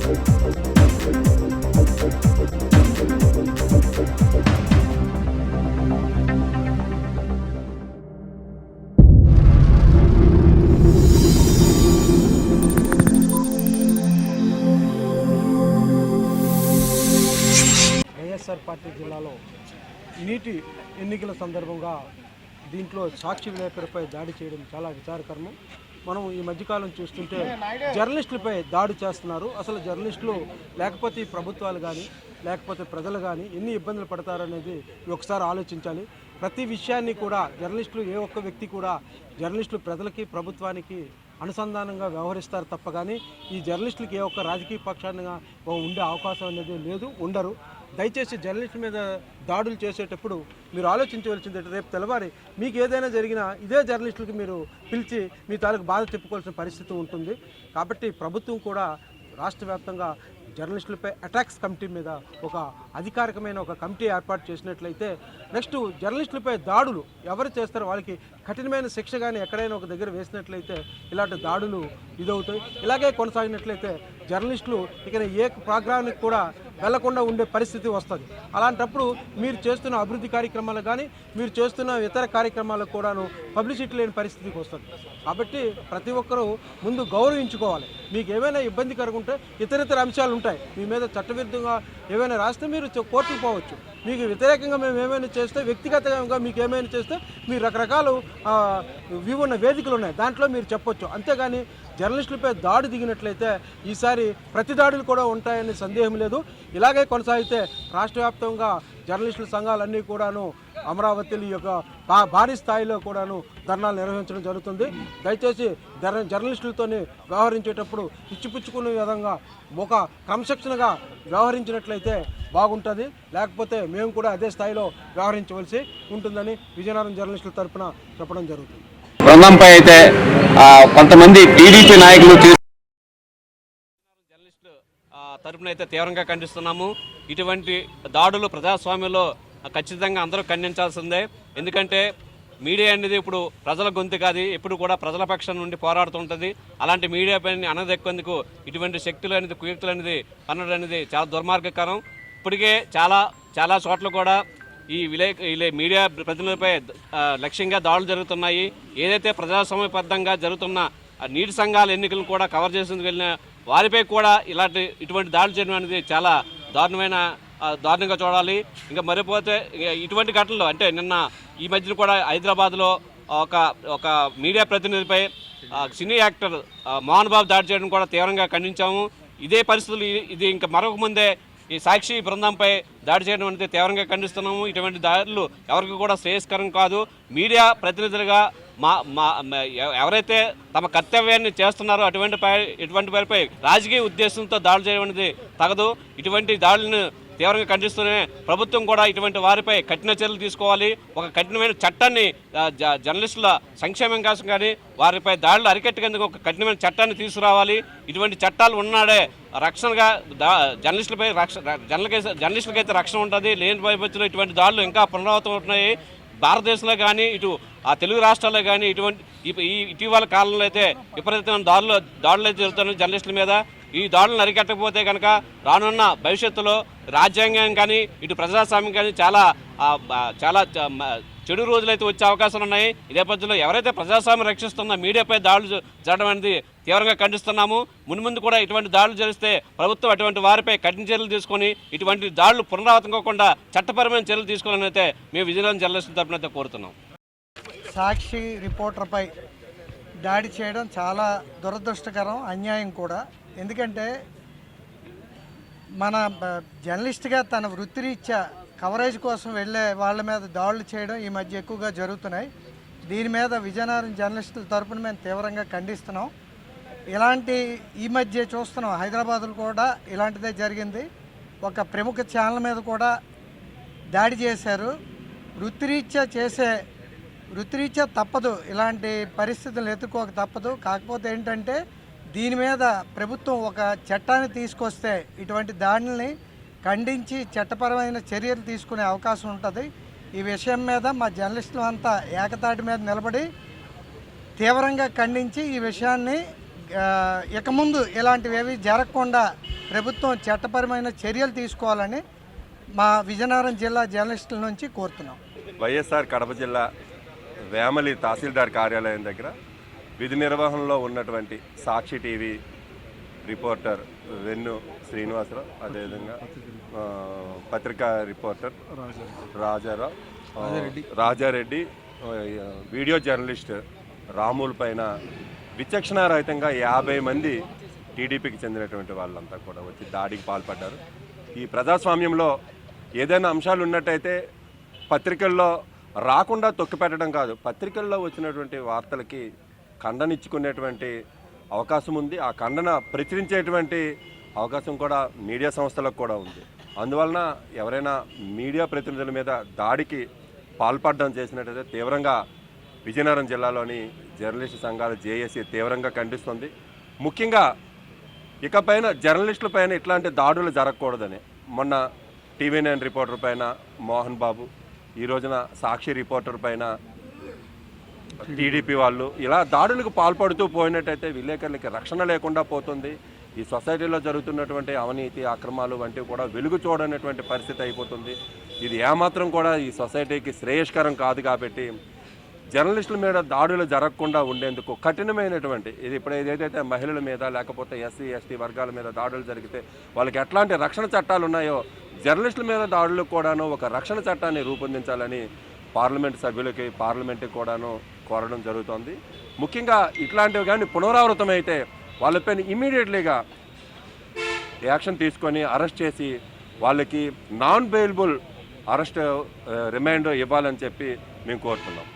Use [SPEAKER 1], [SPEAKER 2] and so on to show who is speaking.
[SPEAKER 1] YSR party జిల్లాలో నీటి ఎన్నికల సందర్భంగా దీంట్లో సాక్షి విలేకరుపై దాడి చేయడం చాలా విచారకరం. మనం ఈ మధ్యకాలం చూస్తుంటే జర్నలిస్టులపై దాడి చేస్తున్నారు. అసలు జర్నలిస్టులు లేకపోతే ఈ ప్రభుత్వాలు కానీ లేకపోతే ప్రజలు కానీ ఎన్ని ఇబ్బందులు పడతారనేది ఒకసారి ఆలోచించాలి. ప్రతి విషయాన్ని కూడా జర్నలిస్టులు ఏ ఒక్క వ్యక్తి కూడా జర్నలిస్టులు ప్రజలకి ప్రభుత్వానికి అనుసంధానంగా వ్యవహరిస్తారు తప్ప కానీ ఈ జర్నలిస్టులకి ఏ ఒక్క రాజకీయ పక్షాన్నిగా ఉండే అవకాశం అనేది లేదు, ఉండరు. దయచేసి జర్నలిస్టుల మీద దాడులు చేసేటప్పుడు మీరు ఆలోచించవలసింది రేపు తెల్లవారి మీకు ఏదైనా జరిగినా ఇదే జర్నలిస్టులకి మీరు పిలిచి మీ తాలూకు బాధ చెప్పుకోవాల్సిన పరిస్థితి ఉంటుంది. కాబట్టి ప్రభుత్వం కూడా రాష్ట్ర వ్యాప్తంగా జర్నలిస్టులపై అటాక్స్ కమిటీ మీద ఒక అధికారికమైన ఒక కమిటీ ఏర్పాటు చేసినట్లయితే నెక్స్ట్ జర్నలిస్టులపై దాడులు ఎవరు చేస్తారో వాళ్ళకి కఠినమైన శిక్ష కానీ ఎక్కడైనా ఒక దగ్గర వేసినట్లయితే ఇలాంటి దాడులు ఇదవుతాయి. ఇలాగే కొనసాగినట్లయితే జర్నలిస్టులు ఇక ఏ ప్రోగ్రామ్కి కూడా వెళ్లకుండా ఉండే పరిస్థితి వస్తుంది. అలాంటప్పుడు మీరు చేస్తున్న అభివృద్ధి కార్యక్రమాలు కానీ మీరు చేస్తున్న ఇతర కార్యక్రమాలకు కూడాను పబ్లిసిటీ లేని పరిస్థితికి వస్తుంది. కాబట్టి ప్రతి ఒక్కరూ ముందు గౌరవించుకోవాలి. మీకు ఏమైనా ఇబ్బందికరంగా ఉంటే ఇతర అంశాలు ఉంటాయి. మీ మీద చట్టవిరుద్ధంగా ఏమైనా రాస్తే మీరు కోర్టుకు పోవచ్చు. మీకు వ్యతిరేకంగా మేము ఏమైనా చేస్తే వ్యక్తిగతంగా మీకు ఏమైనా చేస్తే మీరు రకరకాల ఉన్న వేదికలు ఉన్నాయి, దాంట్లో మీరు చెప్పొచ్చు. అంతేగాని జర్నలిస్టులపై దాడి దిగినట్లయితే ఈసారి ప్రతి దాడులు కూడా ఉంటాయనే సందేహం లేదు. ఇలాగే కొనసాగితే రాష్ట్ర వ్యాప్తంగా జర్నలిస్టుల సంఘాలన్నీ కూడాను అమరావతిలో యొక్క భారీ స్థాయిలో కూడాను ధర్నాలు నిర్వహించడం జరుగుతుంది. దయచేసి జర్నలిస్టులతోని వ్యవహరించేటప్పుడు ఇచ్చిపుచ్చుకునే విధంగా ఒక క్రమశిక్షణగా వ్యవహరించినట్లయితే బాగుంటుంది. లేకపోతే మేము కూడా అదే స్థాయిలో వ్యవహరించవలసి ఉంటుందని విజయనగరం జర్నలిస్టుల తరఫున చెప్పడం జరుగుతుంది.
[SPEAKER 2] బృందంపై అయితే కొంతమంది టీడీపీ నాయకులు
[SPEAKER 3] జర్నలిస్టుల తరఫున అయితే తీవ్రంగా ఖండిస్తున్నాము. ఇటువంటి దాడులు ప్రజాస్వామ్యంలో ఖచ్చితంగా అందరూ ఖండించాల్సిందే. ఎందుకంటే మీడియా అనేది ఇప్పుడు ప్రజల గొంతు కాదు, ఎప్పుడు కూడా ప్రజల పక్షం నుండి పోరాడుతుంటుంది. అలాంటి మీడియా పైన అనదెక్కేందుకు ఇటువంటి శక్తులు అనేది కుయుక్తులు అనేది పన్నడం అనేది చాలా దుర్మార్గకరం. ఇప్పటికే చాలా చోట్ల కూడా ఈ మీడియా ప్రతినిధులపై లక్ష్యంగా దాడులు జరుగుతున్నాయి. ఏదైతే ప్రజాస్వామ్యబద్ధంగా జరుగుతున్న నీటి సంఘాల ఎన్నికలను కూడా కవర్ చేసేందుకు వెళ్ళిన వారిపై కూడా ఇటువంటి దాడులు చేయడం అనేది చాలా దారుణంగా చూడాలి. ఇంకా మరిపోతే ఇటువంటి ఘటనలు అంటే నిన్న ఈ మధ్యన కూడా హైదరాబాద్లో ఒక media ప్రతినిధిపై cine actor Mohan Babu దాడి చేయడం కూడా తీవ్రంగా ఖండించాము. ఇదే పరిస్థితులు ఇది ఇంకా మరొక ముందే ఈ సాక్షి బృందంపై దాడి చేయడం అనేది తీవ్రంగా ఖండిస్తున్నాము. ఇటువంటి దాడులు ఎవరికి కూడా శ్రేయస్కరం కాదు. మీడియా ప్రతినిధులుగా ఎవరైతే తమ కర్తవ్యాన్ని చేస్తున్నారో ఇటువంటి వారిపై రాజకీయ ఉద్దేశంతో దాడులు చేయడం అనేది తగదు. ఇటువంటి దాడులను తీవ్రంగా ఖండిస్తూనే ప్రభుత్వం కూడా ఇటువంటి వారిపై కఠిన చర్యలు తీసుకోవాలి. ఒక కఠినమైన చట్టాన్ని జర్నలిస్టుల సంక్షేమం కోసం కానీ వారిపై దాడులు అరికట్టేందుకు ఒక కఠినమైన చట్టాన్ని తీసుకురావాలి. ఇటువంటి చట్టాలు ఉన్నాడే రక్షణగా జర్నలిస్టులపై జర్నలిస్టులకైతే రక్షణ ఉంటుంది. లేని పక్షంలో ఇటువంటి దాడులు ఇంకా పునరావృతం అవుతున్నాయి. భారతదేశంలో కానీ ఇటు తెలుగు రాష్ట్రాల్లో కానీ ఇటీవల కాలంలో అయితే విపరీతమైన దాడులు అయితే జరుగుతున్నాయి జర్నలిస్టుల మీద. ఈ దాడులను అరికట్టకపోతే కనుక రానున్న భవిష్యత్తులో రాజ్యాంగం కానీ ఇటు ప్రజాస్వామ్యం కానీ చాలా చెడు రోజులైతే వచ్చే అవకాశాలు ఉన్నాయి. ఈ నేపథ్యంలో ఎవరైతే ప్రజాస్వామ్యం రక్షిస్తున్న మీడియాపై దాడులు జరగడం అనేది తీవ్రంగా ఖండిస్తున్నాము. మున్ముందు కూడా ఇటువంటి దాడులు జరిగితే ప్రభుత్వం అటువంటి వారిపై కఠిన చర్యలు తీసుకొని ఇటువంటి దాడులు పునరావృతం కాకుండా చట్టపరమైన చర్యలు తీసుకోవాలని అయితే మేము విజయనగరం జర్నలిస్టుల తరఫున అయితే కోరుతున్నాం.
[SPEAKER 4] సాక్షి రిపోర్టర్పై దాడి చేయడం చాలా దురదృష్టకరం, అన్యాయం కూడా. ఎందుకంటే మన జర్నలిస్ట్గా తన వృత్తిరీత్యా కవరేజ్ కోసం వెళ్ళే వాళ్ళ మీద దాడులు చేయడం ఈ మధ్య ఎక్కువగా జరుగుతున్నాయి. దీని మీద విజయనగరం జర్నలిస్టుల తరపున మేము తీవ్రంగా ఖండిస్తున్నాం. ఈ మధ్య చూస్తున్నాం, హైదరాబాద్లో కూడా ఇలాంటిదే జరిగింది. ఒక ప్రముఖ ఛానల్ మీద కూడా దాడి చేశారు. వృత్తిరీత్యా తప్పదు, ఇలాంటి పరిస్థితులను ఎదుర్కోక తప్పదు. కాకపోతే ఏంటంటే దీని మీద ప్రభుత్వం ఒక చట్టాన్ని తీసుకొస్తే ఇటువంటి దాడుల్ని ఖండించి చట్టపరమైన చర్యలు తీసుకునే అవకాశం ఉంటుంది. ఈ విషయం మీద మా జర్నలిస్టులు అంతా ఏకతాటి మీద నిలబడి తీవ్రంగా ఖండించి ఈ విషయాన్ని ఇక ముందు ఇలాంటివి ఏవి జరగకుండా ప్రభుత్వం చట్టపరమైన చర్యలు తీసుకోవాలని మా విజయనగరం జిల్లా జర్నలిస్టుల నుంచి కోరుతున్నాం.
[SPEAKER 5] వైఎస్ఆర్ కడప జిల్లా వేమలి తహసీల్దార్ కార్యాలయం దగ్గర విధి నిర్వహణలో ఉన్నటువంటి సాక్షి టీవీ రిపోర్టర్ వెన్ను శ్రీనివాసరావు, అదేవిధంగా పత్రికా రిపోర్టర్ రాజారెడ్డి, వీడియో జర్నలిస్ట్ రాముల పైన విచక్షణారహితంగా 50 మంది టీడీపీకి చెందినటువంటి వాళ్ళంతా కూడా వచ్చి దాడికి పాల్పడ్డారు. ఈ ప్రజాస్వామ్యంలో ఏదైనా అంశాలు ఉన్నట్టయితే పత్రికల్లో రాకుండా తొక్కిపెట్టడం కాదు, పత్రికల్లో వచ్చినటువంటి వార్తలకి ఖండనిచ్చుకునేటువంటి అవకాశం ఉంది. ఆ ఖండన ప్రచురించేటువంటి అవకాశం కూడా మీడియా సంస్థలకు కూడా ఉంది. అందువలన ఎవరైనా మీడియా ప్రతినిధుల మీద దాడికి పాల్పడడం చేసినట్టయితే తీవ్రంగా విజయనగరం జిల్లాలోని జర్నలిస్టు సంఘాల జేఏసీ తీవ్రంగా ఖండిస్తుంది. ముఖ్యంగా ఇకపైన జర్నలిస్టుల పైన ఇట్లాంటి దాడులు జరగకూడదని మొన్న TV9 రిపోర్టర్ పైన మోహన్ బాబు, ఈ రోజున సాక్షి రిపోర్టర్ పైన టీడీపీ వాళ్ళు ఇలా దాడులకు పాల్పడుతూ పోయినట్టయితే విలేకరులకి రక్షణ లేకుండా పోతుంది. ఈ సొసైటీలో జరుగుతున్నటువంటి అవినీతి అక్రమాలు వంటివి కూడా వెలుగు చూడనటువంటి పరిస్థితి అయిపోతుంది. ఇది ఏమాత్రం కూడా ఈ సొసైటీకి శ్రేయస్కరం కాదు. కాబట్టి జర్నలిస్టుల మీద దాడులు జరగకుండా ఉండేందుకు కఠినమైనటువంటి ఇది ఇప్పుడు ఏదైతే మహిళల మీద లేకపోతే SC ST వర్గాల మీద దాడులు జరిగితే వాళ్ళకి ఎట్లాంటి రక్షణ చట్టాలు ఉన్నాయో జర్నలిస్టుల మీద దాడులకు కూడాను ఒక రక్షణ చట్టాన్ని రూపొందించాలని పార్లమెంట్ సభ్యులకి పార్లమెంట్కి కూడాను కోరడం జరుగుతోంది. ముఖ్యంగా ఇట్లాంటివి కానీ పునరావృతం అయితే వాళ్ళపైన ఇమీడియట్లీగా యాక్షన్ తీసుకొని అరెస్ట్ చేసి వాళ్ళకి నాన్ బెయిలబుల్ అరెస్ట్ రిమైండ్ ఇవ్వాలని చెప్పి మేము కోరుతున్నాం.